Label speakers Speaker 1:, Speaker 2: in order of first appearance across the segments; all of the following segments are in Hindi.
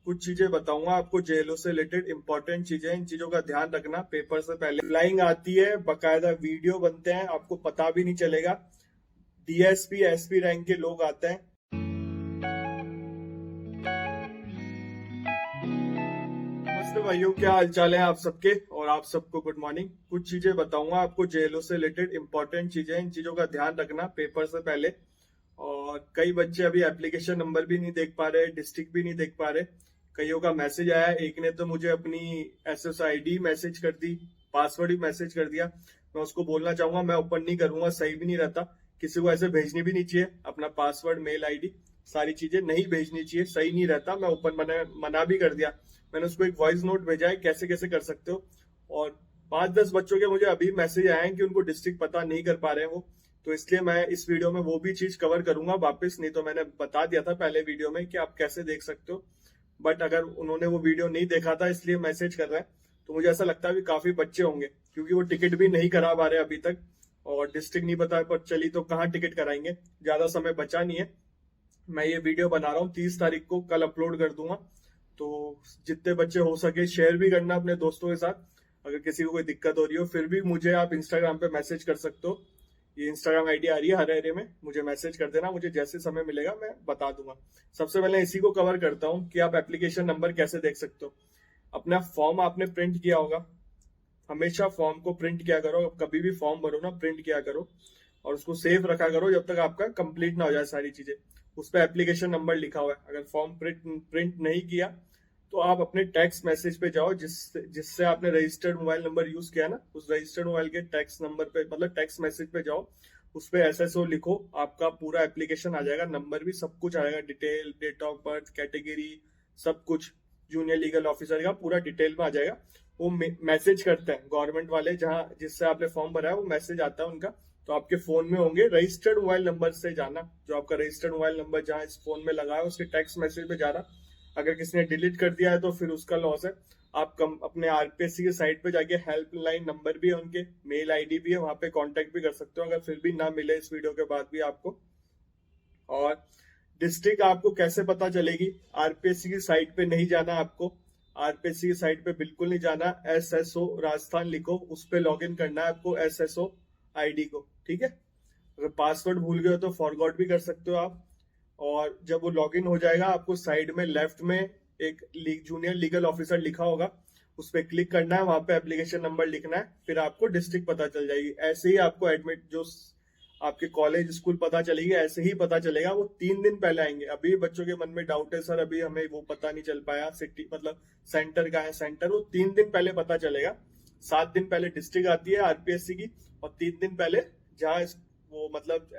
Speaker 1: कुछ चीजें बताऊंगा आपको जेएलओ से रिलेटेड इंपॉर्टेंट चीजें। इन चीजों का ध्यान रखना। पेपर से पहले फ्लाइंग आती है, बकायदा वीडियो बनते हैं, आपको पता भी नहीं चलेगा। डीएसपी एसपी रैंक के लोग आते हैं। नमस्ते भाइयों, क्या हालचाल है आप सबके, और आप सबको गुड मॉर्निंग। कुछ चीजें बताऊंगा आपको जेएलओ से रिलेटेड इंपॉर्टेंट चीजें। इन चीजों का ध्यान रखना पेपर से पहले। और कई बच्चे अभी एप्लीकेशन नंबर भी नहीं देख पा रहे, डिस्ट्रिक्ट भी नहीं देख पा रहे। कईयों का मैसेज आया, एक ने तो मुझे अपनी एसएसआईडी मैसेज कर दी, पासवर्ड भी मैसेज कर दिया। मैं उसको बोलना चाहूंगा मैं ओपन नहीं करूंगा, सही भी नहीं रहता। किसी को ऐसे भेजनी भी नहीं चाहिए, अपना पासवर्ड मेल आईडी सारी चीजें नहीं भेजनी चाहिए, सही नहीं रहता। मैं ओपन मना भी कर दिया। मैंने उसको एक वॉइस नोट भेजा है कैसे कैसे कर सकते हो। और 5-10 बच्चों के मुझे अभी मैसेज आए हैं कि उनको डिस्ट्रिक्ट पता नहीं कर पा रहे हैं वो। तो इसलिए मैं इस वीडियो में वो भी चीज कवर करूंगा वापस। नहीं तो मैंने बता दिया था पहले वीडियो में कि आप कैसे देख सकते हो, बट अगर उन्होंने वो वीडियो नहीं देखा था इसलिए मैसेज कर रहे हैं। तो मुझे ऐसा लगता है कि काफी बच्चे होंगे, क्योंकि वो टिकट भी नहीं करा पा रहे अभी तक। और डिस्ट्रिक्ट नहीं पता पर चली तो कहाँ टिकट कराएंगे। ज्यादा समय बचा नहीं है। मैं ये वीडियो बना रहा हूँ 30 तारीख को, कल अपलोड कर दूंगा। तो जितने बच्चे हो सके शेयर भी करना अपने दोस्तों के साथ। अगर किसी को कोई दिक्कत हो रही हो फिर भी मुझे आप इंस्टाग्राम पे मैसेज कर सकते हो। ये इंस्टाग्राम आईडी आ रही है हर एरिया में, मुझे मैसेज कर देना। मुझे जैसे समय मिलेगा मैं बता दूंगा। सबसे पहले इसी को कवर करता हूँ कि आप एप्लीकेशन नंबर कैसे देख सकते हो। अपना फॉर्म आपने प्रिंट किया होगा, हमेशा फॉर्म को प्रिंट किया करो। कभी भी फॉर्म भरो ना, प्रिंट किया करो और उसको सेव रखा करो जब तक आपका कंप्लीट ना हो जाए सारी चीजें। उस पर एप्लीकेशन नंबर लिखा हुआ है। अगर फॉर्म प्रिंट नहीं किया तो आप अपने टेक्स्ट मैसेज पे जाओ, जिससे आपने रजिस्टर्ड मोबाइल नंबर यूज किया ना, उस रजिस्टर्ड मोबाइल के टेक्स्ट नंबर पे, मतलब टेक्स्ट मैसेज पे जाओ। उस पे एसएसओ लिखो, आपका पूरा एप्लीकेशन आ जाएगा, नंबर भी सब कुछ आ जाएगा, detail, date of birth, category, सब कुछ। जूनियर लीगल ऑफिसर का पूरा डिटेल में आ जाएगा। वो मैसेज करते हैं गवर्नमेंट वाले, जहां जिससे आपने फॉर्म भरा है वो मैसेज आता है उनका। तो आपके फोन में होंगे, रजिस्टर्ड मोबाइल नंबर से जाना। जो आपका रजिस्टर्ड मोबाइल नंबर जहां इस फोन में लगा है उसके टेक्स्ट मैसेज पे जाना। अगर किसी ने डिलीट कर दिया है तो फिर उसका लॉस है। आप अपने आरपीएससी के साइट पे जाके हेल्पलाइन नंबर भी है उनके, मेल आईडी भी है, वहां पे कांटेक्ट भी कर सकते हो अगर फिर भी ना मिले इस वीडियो के बाद भी आपको। और डिस्ट्रिक्ट आपको कैसे पता चलेगी, आरपीएससी की साइट पे नहीं जाना आपको। आरपीएससी की साइट पे बिल्कुल नहीं जाना। एसएसओ राजस्थान लिखो, उस पे लॉग इन करना है आपको एसएसओ आईडी को, ठीक है। अगर पासवर्ड भूल गए हो तो फॉरगॉट भी कर सकते हो आप। और जब वो लॉगिन हो जाएगा आपको साइड में लेफ्ट में एक जूनियर लीगल ऑफिसर लिखा होगा, उस पर क्लिक करना है, वहां पे एप्लीकेशन नंबर लिखना है, फिर आपको डिस्ट्रिक्ट पता चल जाएगी। ऐसे ही आपको एडमिट जो आपके कॉलेज स्कूल पता चलेगी, ऐसे ही पता चलेगा। वो 3 दिन पहले आएंगे। अभी बच्चों के मन में डाउट है, सर अभी हमें वो पता नहीं चल पाया सिटी मतलब सेंटर का है सेंटर, वो 3 दिन पहले पता चलेगा। 7 दिन पहले डिस्ट्रिक्ट आती है आरपीएससी की, और 3 दिन पहले जहाँ वो मतलब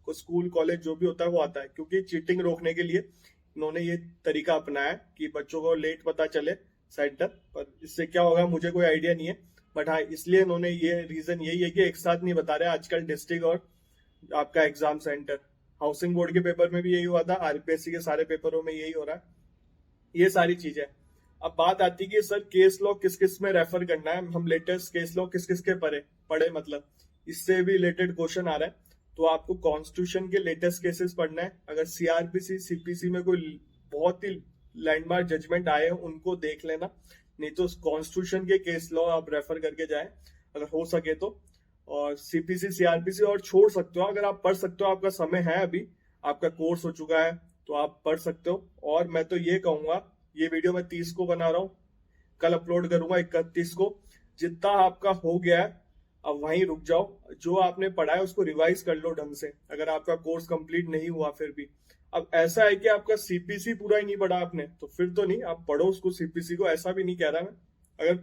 Speaker 1: स्कूल कॉलेज जो भी होता है वो आता है। क्योंकि चीटिंग रोकने के लिए इन्होंने ये तरीका अपनाया है कि बच्चों को लेट पता चले सेंटर पर। इससे क्या होगा मुझे कोई आइडिया नहीं है, बट हाँ इसलिए इन्होंने ये रीजन यही है कि एक साथ नहीं बता रहे। आजकल डिस्ट्रिक्ट और आपका एग्जाम सेंटर, हाउसिंग बोर्ड के पेपर में भी यही हुआ था, आरपीएससी के सारे पेपरों में यही हो रहा है। ये सारी चीजें। अब बात आती है कि सर केस लॉ किस किस में रेफर करना है, हम लेटेस्ट केस लॉ किस किस के पढ़े मतलब इससे भी रिलेटेड क्वेश्चन आ रहा है। तो आपको कॉन्स्टिट्यूशन के लेटेस्ट केसेस पढ़ना है। अगर सीआरपीसी सीपीसी में कोई बहुत ही लैंडमार्क जजमेंट आए हो उनको देख लेना, नहीं तो कॉन्स्टिट्यूशन के केस लॉ आप रेफर करके जाए अगर हो सके तो। और सीपीसी सीआरपीसी और छोड़ सकते हो अगर आप पढ़ सकते हो, आपका समय है अभी, आपका कोर्स हो चुका है तो आप पढ़ सकते हो। और मैं तो ये कहूंगा, ये वीडियो मैं 30 को बना रहा हूँ, कल अपलोड करूंगा 31 को। जितना आपका हो गया है अब वहीं रुक जाओ। जो आपने पढ़ा है उसको रिवाइज कर लो ढंग से, अगर आपका कोर्स कंप्लीट नहीं हुआ फिर भी। अब ऐसा है कि आपका सीपीसी पूरा ही नहीं पढ़ा आपने तो फिर तो नहीं, आप पढ़ो उसको सीपीसी को, ऐसा भी नहीं कह रहा मैं। अगर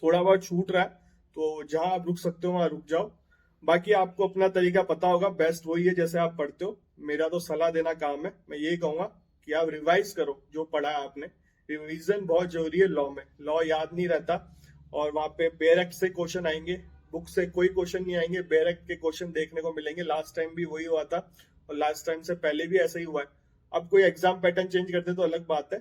Speaker 1: थोड़ा बहुत छूट रहा है तो जहां आप रुक सकते हो वहां रुक जाओ। बाकी आपको अपना तरीका पता होगा, बेस्ट वही है जैसे आप पढ़ते हो। मेरा तो सलाह देना काम है। मैं यही कहूंगा कि आप रिवाइज करो जो पढ़ा है आपने। रिवीजन बहुत जरूरी है लॉ में, लॉ याद नहीं रहता। और वहां पे बेयर एक्ट से क्वेश्चन आएंगे, बुक से कोई क्वेश्चन नहीं आएंगे, बेयर एक्ट के क्वेश्चन देखने को मिलेंगे। लास्ट टाइम भी वही हुआ था और लास्ट टाइम से पहले भी ऐसा ही हुआ है। अब कोई एग्जाम पैटर्न चेंज करते तो अलग बात है,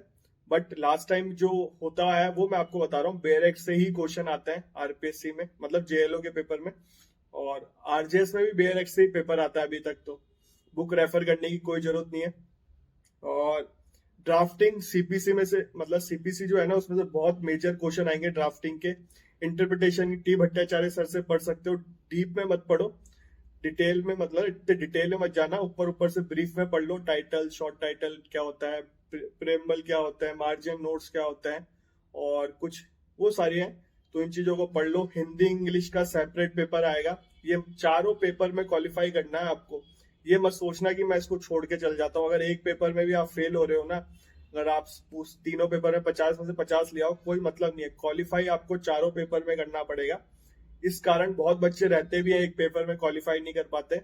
Speaker 1: बट लास्ट टाइम जो होता है वो मैं आपको बता रहा हूँ। बेयर एक्ट से ही क्वेश्चन आते हैं आरपीएससी में, मतलब जेएलओ के पेपर में। और आरजेएस में भी बेयर एक्ट से ही पेपर आता है अभी तक, तो बुक रेफर करने की कोई जरूरत नहीं है। और ड्राफ्टिंग सीपीसी में से, मतलब सीपीसी जो है ना उसमें से बहुत मेजर क्वेश्चन आएंगे ड्राफ्टिंग के। इंटरप्रिटेशन टी भट्टाचार्य सर से पढ़ सकते हो, डीप में मत पढ़ो, डिटेल में, मतलब इतने डिटेल में मत जाना, ऊपर ऊपर से ब्रीफ में पढ़ लो। टाइटल, शॉर्ट टाइटल क्या होता है, प्रेम्बल क्या होता है, मार्जिन नोट्स क्या होता है, और कुछ वो सारी है, तो इन चीजों को पढ़ लो। हिंदी इंग्लिश का सेपरेट पेपर आएगा, ये चारों पेपर में क्वालिफाई करना है आपको। ये मत सोचना कि मैं इसको छोड़ के चल जाता हूँ। अगर एक पेपर में भी आप फेल हो रहे हो ना, अगर आप उस तीनों पेपर में 50 में से 50 ले आओ, कोई मतलब नहीं है, क्वालिफाई आपको चारों पेपर में करना पड़ेगा। इस कारण बहुत बच्चे रहते भी हैं एक पेपर में क्वालिफाई नहीं कर पाते,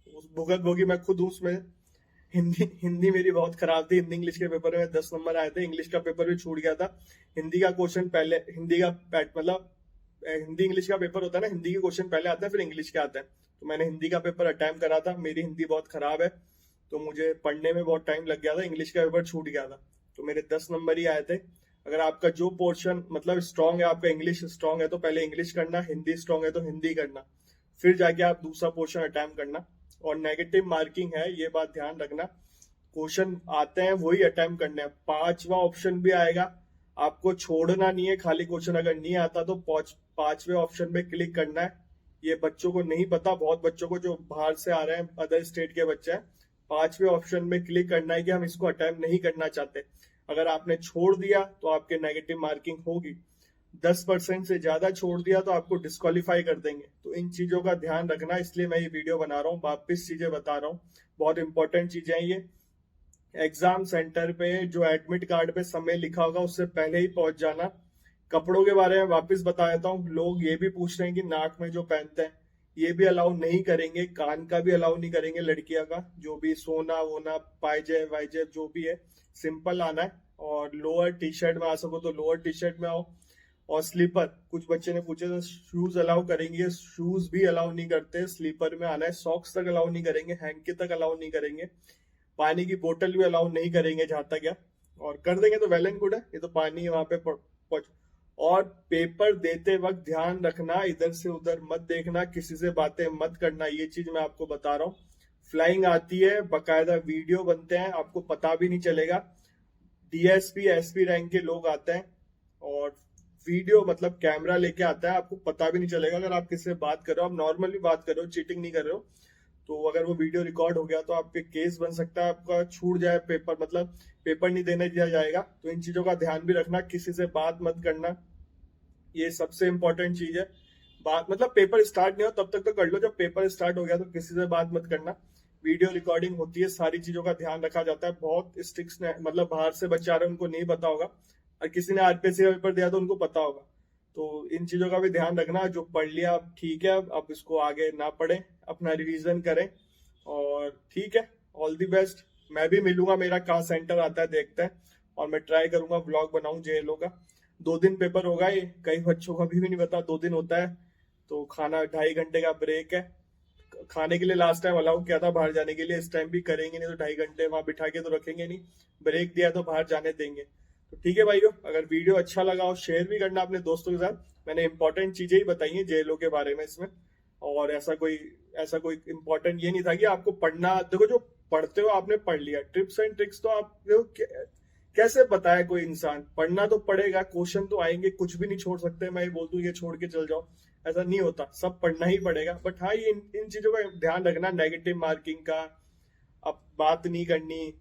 Speaker 1: उस भुगत भोगी मैं खुद हूं उसमें। हिंदी मेरी बहुत खराब थी, हिंदी इंग्लिश के पेपर में 10 नंबर आए थे, इंग्लिश का पेपर भी छूट गया था। हिंदी का क्वेश्चन पहले, हिंदी का मतलब हिंदी इंग्लिश का पेपर होता है ना, हिंदी के क्वेश्चन पहले आते हैं फिर इंग्लिश के आते हैं, तो मैंने हिंदी का पेपर अटेम्प्ट करा था। मेरी हिंदी बहुत खराब है तो मुझे पढ़ने में बहुत टाइम लग गया था, इंग्लिश का पेपर छूट गया था, तो मेरे 10 नंबर ही आए थे। अगर आपका जो पोर्शन मतलब स्ट्रांग है, आपका इंग्लिश स्ट्रांग है तो पहले इंग्लिश करना, हिंदी स्ट्रांग है तो हिंदी करना, फिर जाके आप दूसरा पोर्शन अटेम्प्ट करना। और नेगेटिव मार्किंग है, ये बात ध्यान रखना, क्वेश्चन आते हैं वही अटेम्प्ट करने हैं। 5वां ऑप्शन भी आएगा, आपको छोड़ना नहीं है, खाली क्वेश्चन अगर नहीं आता तो 5वें ऑप्शन पे क्लिक करना है। ये बच्चों को नहीं पता, बहुत बच्चों को जो बाहर से आ रहे हैं, अदर स्टेट के बच्चे हैं, 5वें ऑप्शन में क्लिक करना है कि हम इसको अटेम्प्ट नहीं करना चाहते। अगर आपने छोड़ दिया तो आपके नेगेटिव मार्किंग होगी, 10% से ज्यादा छोड़ दिया तो आपको डिस्क्वालीफाई कर देंगे। तो इन चीजों का ध्यान रखना, इसलिए मैं ये वीडियो बना रहा हूँ, वापिस चीजें बता रहा हूँ, बहुत इंपॉर्टेंट चीजें हैं ये। एग्जाम सेंटर पे जो एडमिट कार्ड पे समय लिखा होगा उससे पहले ही पहुंच जाना। कपड़ों के बारे में वापस बता देता हूँ, लोग ये भी पूछ रहे हैं कि नाक में जो पहनते हैं ये भी अलाउ नहीं करेंगे, कान का भी अलाउ नहीं करेंगे लड़कियां का, जो भी सोना वोना पायजेब वाइजेब जो भी है सिंपल आना है। और लोअर टी शर्ट में आ सको तो लोअर टी शर्ट में आओ। और स्लीपर, कुछ बच्चे ने पूछे तो शूज अलाउ करेंगे, शूज भी अलाउ नहीं करते, स्लीपर में आना है। सॉक्स तक अलाउ नहीं करेंगे, हैंकी तक अलाउ नहीं करेंगे, पानी की बोतल भी अलाउ नहीं करेंगे जहां तक है, और कर देंगे तो वेल एंड गुड है, ये तो पानी वहां पे पहुंच। और पेपर देते वक्त ध्यान रखना, इधर से उधर मत देखना, किसी से बातें मत करना, ये चीज मैं आपको बता रहा हूँ। फ्लाइंग आती है, बकायदा वीडियो बनते हैं, आपको पता भी नहीं चलेगा। डीएसपी एसपी रैंक के लोग आते हैं और वीडियो मतलब कैमरा लेके आता है, आपको पता भी नहीं चलेगा। अगर आप किसी से बात कर रहे हो, आप नॉर्मली बात कर रहे हो, चीटिंग नहीं कर रहे हो, तो अगर वो वीडियो रिकॉर्ड हो गया तो आप पे केस बन सकता है, आपका छूट जाए पेपर, मतलब पेपर नहीं देने दिया जाएगा। तो इन चीजों का ध्यान भी रखना, किसी से बात मत करना, ये सबसे इंपॉर्टेंट चीज है। बात मतलब पेपर स्टार्ट नहीं हो तब तक तो कर लो, जब पेपर स्टार्ट हो गया तो किसी से बात मत करना। वीडियो रिकॉर्डिंग होती है, सारी चीजों का ध्यान रखा जाता है। बहुत स्ट्रिक्ट, मतलब बाहर से बच्चे आ रहे हैं उनको नहीं पता होगा, और किसी ने आरपीएससी का पेपर दिया तो उनको पता होगा। तो इन चीजों का भी ध्यान रखना, जो पढ़ लिया ठीक है, अब इसको आगे ना पढ़ें, अपना रिवीजन करें, और ठीक है, ऑल दी बेस्ट। मैं भी मिलूंगा, मेरा कहाँ सेंटर आता है देखते हैं, और मैं ट्राई करूंगा ब्लॉग बनाऊं जेएलओ का। 2 दिन पेपर होगा ये, कई बच्चों को अभी भी नहीं पता 2 दिन होता है। तो खाना 2.5 घंटे का ब्रेक है, खाने के लिए लास्ट टाइम अलाउ किया था, बाहर जाने के लिए इस टाइम भी करेंगे नहीं, तो 2.5 घंटे वहां बिठा के तो रखेंगे नहीं, ब्रेक दिया तो बाहर जाने देंगे। तो ठीक है भाइयों, अगर वीडियो अच्छा लगा हो शेयर भी करना अपने दोस्तों के साथ। मैंने इंपॉर्टेंट चीजें ही बताई हैं जेएलओ के बारे में इसमें, और ऐसा कोई इंपॉर्टेंट ये नहीं था कि आपको पढ़ना, देखो जो पढ़ते हो आपने पढ़ लिया, टिप्स एंड ट्रिक्स तो आप कैसे बताए कोई इंसान, पढ़ना तो पड़ेगा, क्वेश्चन तो आएंगे, कुछ भी नहीं छोड़ सकते। मैं ये बोल दूं ये छोड़ के चल जाओ, ऐसा नहीं होता, सब पढ़ना ही पड़ेगा। बट हाँ, ये इन चीजों का ध्यान रखना, नेगेटिव मार्किंग का, अब बात नहीं करनी,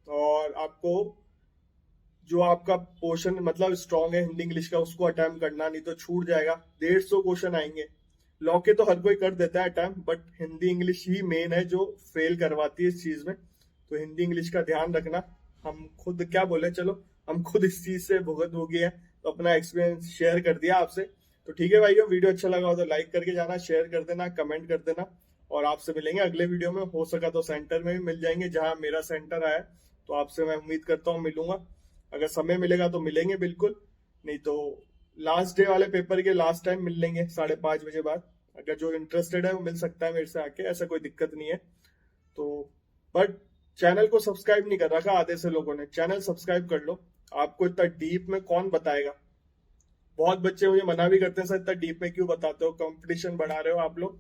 Speaker 1: और आपको जो आपका पोर्शन मतलब स्ट्रांग है हिंदी इंग्लिश का उसको अटेम्प्ट करना, नहीं तो छूट जाएगा। 150 क्वेश्चन आएंगे, लॉ के तो हर कोई कर देता है attempt, but Hindi English he main है जो फेल करवाती है इस चीज में। तो हिंदी इंग्लिश का ध्यान रखना। हम खुद क्या बोले, चलो हम खुद इस चीज से भुगत हो गए हैं, तो अपना एक्सपीरियंस शेयर कर दिया आपसे। तो ठीक है भाइयों, वीडियो अच्छा लगा हो तो लाइक करके जाना, शेयर कर देना, कमेंट कर देना, और आपसे मिलेंगे अगले वीडियो में। हो सका तो सेंटर में भी मिल जाएंगे, जहां मेरा सेंटर आया तो आपसे मैं उम्मीद करता हूँ मिलूंगा। अगर समय मिलेगा तो मिलेंगे बिल्कुल, नहीं तो लास्ट डे वाले पेपर के लास्ट टाइम मिल लेंगे 5:30 बजे बाद। अगर जो इंटरेस्टेड है वो मिल सकता है मेरे से आके, ऐसा कोई दिक्कत नहीं है। तो बट चैनल को सब्सक्राइब नहीं कर रखा आधे से लोगों ने, चैनल सब्सक्राइब कर लो। आपको इतना डीप में कौन बताएगा, बहुत बच्चे मुझे मना भी करते हैं, सर इतना डीप में क्यों बताते हो, कंपटीशन बढ़ा रहे हो आप लोग।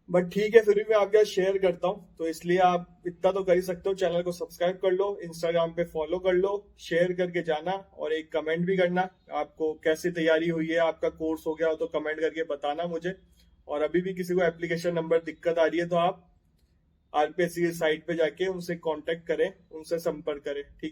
Speaker 1: बट ठीक है, फिर भी मैं आपके साथ शेयर करता हूँ, तो इसलिए आप इतना तो कर ही सकते हो, चैनल को सब्सक्राइब कर लो, इंस्टाग्राम पे फॉलो कर लो, शेयर करके जाना और एक कमेंट भी करना आपको कैसी तैयारी हुई है, आपका कोर्स हो गया हो तो कमेंट करके बताना मुझे। और अभी भी किसी को एप्लीकेशन नंबर दिक्कत आ रही है तो आप आरपीएससी की साइट पे जाके उनसे कांटेक्ट करें, उनसे संपर्क करें, ठीक।